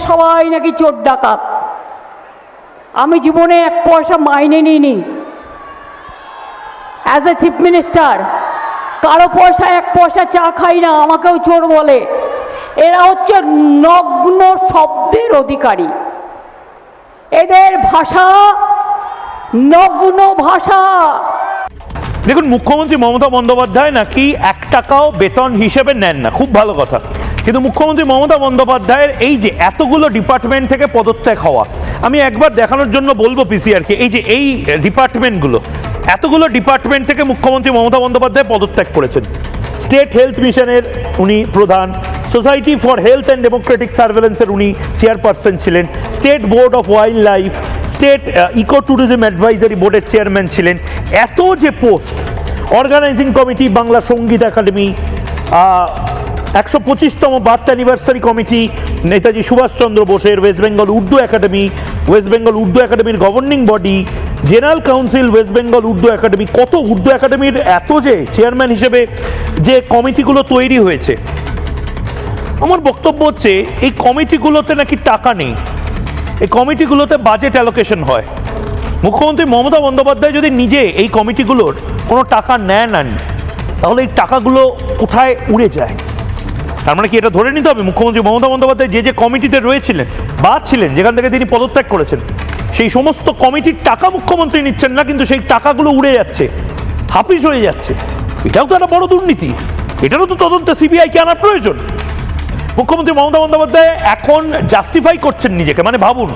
সবাই নাকি চোর ডাকাত। আমি জীবনে এক পয়সা মাইনে নিইনি অ্যাজ এ চিফ মিনিস্টার। কারো পয়সা এক পয়সা চা খাই না, আমাকেও চোর বলে। এরা হচ্ছে নগ্ন শব্দের অধিকারী। এদের ভাষা নগ্ন ভাষা। দেখুন, মুখ্যমন্ত্রী মমতা বন্দ্যোপাধ্যায় নাকি 1 টাকাও বেতন হিসেবে নেন না, খুব ভালো কথা। কিন্তু মুখ্যমন্ত্রী মমতা বন্দ্যোপাধ্যায়ের এই যে এতগুলো ডিপার্টমেন্ট থেকে পদত্যাগ হওয়া, আমি একবার দেখানোর জন্য বলবো পিসিআরকে, এই যে এই ডিপার্টমেন্টগুলো, এতগুলো ডিপার্টমেন্ট থেকে মুখ্যমন্ত্রী মমতা বন্দ্যোপাধ্যায় পদত্যাগ করেছেন। স্টেট হেলথ মিশনের উনি প্রধান, society for health and democratic সার্ভেলেন্সের উনি চেয়ারপারসন ছিলেন, state board of wildlife, state eco tourism advisory বোর্ডের চেয়ারম্যান ছিলেন। এত যে post, organising committee Bangla Sangeet academy, 125তম birth anniversary committee Netaji Subhashchandra বোসের, West Bengal Urdu academy, West Bengal Urdu একাডেমির governing body, general council West Bengal Urdu academy, কত উর্দু একাডেমির এত যে চেয়ারম্যান হিসেবে যে কমিটিগুলো তৈরি হয়েছে। আমার বক্তব্য হচ্ছে এই কমিটিগুলোতে নাকি টাকা নেই, এই কমিটিগুলোতে বাজেট অ্যালোকেশন হয়। মুখ্যমন্ত্রী মমতা বন্দ্যোপাধ্যায় যদি নিজে এই কমিটিগুলোর কোনো টাকা নেন, তাহলে এই টাকাগুলো কোথায় উড়ে যায়? তার মানে কি এটা ধরে নিতে হবে মুখ্যমন্ত্রী মমতা বন্দ্যোপাধ্যায় যে যে কমিটিতে রয়েছিলেন বা ছিলেন, যেখান থেকে তিনি পদত্যাগ করেছেন, সেই সমস্ত কমিটির টাকা মুখ্যমন্ত্রী নিচ্ছেন না, কিন্তু সেই টাকাগুলো উড়ে যাচ্ছে, হাফিস হয়ে যাচ্ছে? এটাও তো একটা বড় দুর্নীতি। এটারও তো তদন্তে সিবিআইকে আনার প্রয়োজন। মুখ্যমন্ত্রী মমতা বন্দ্যোপাধ্যায় এখন জাস্টিফাই করছেন নিজেকে। মানে ভাবুন,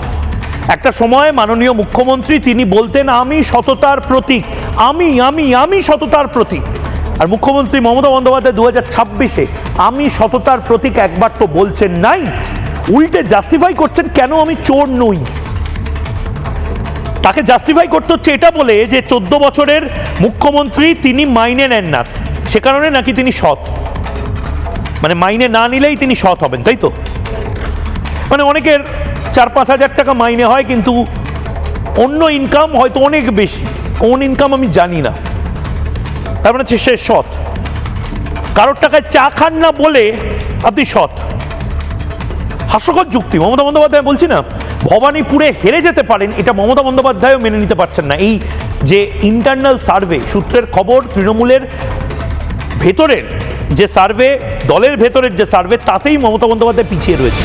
একটা সময় মাননীয় মুখ্যমন্ত্রী তিনি বলতেন আমি সততার প্রতীক, আমি সততার প্রতীক। আর মুখ্যমন্ত্রী মমতা বন্দ্যোপাধ্যায় 2026-এ আমি সততার প্রতীক একবার তো বলছেন নাই, উল্টে জাস্টিফাই করছেন কেন আমি চোর নই। তাকে জাস্টিফাই করতে হচ্ছে এটা বলে যে 14 বছরের মুখ্যমন্ত্রী তিনি মাইনে নেন না, সে কারণে নাকি তিনি সৎ। মানে মাইনে না নিলেই তিনি সৎ হবেন, তাই তো? মানে অনেকের 4-5 হাজার টাকা মাইনে হয়, কিন্তু অন্য ইনকাম হয়তো অনেক বেশি, কোন ইনকাম আমি জানি না, তার মানে সে সৎ। কারোর টাকায় চা খান না বলে আপনি সৎ। হাস্যকর যুক্তি। মমতা বন্দ্যোপাধ্যায় বলছি না, ভবানীপুরে হেরে যেতে পারেন, এটা মমতা বন্দ্যোপাধ্যায়ও মেনে নিতে পারছেন না। এই যে ইন্টারনাল সার্ভে, সূত্রের খবর, তৃণমূলের ভেতরের যে সার্ভে, দলের ভেতরের যে সার্ভে, তাতেই মমতা বন্দ্যোপাধ্যায় পিছিয়ে রয়েছে।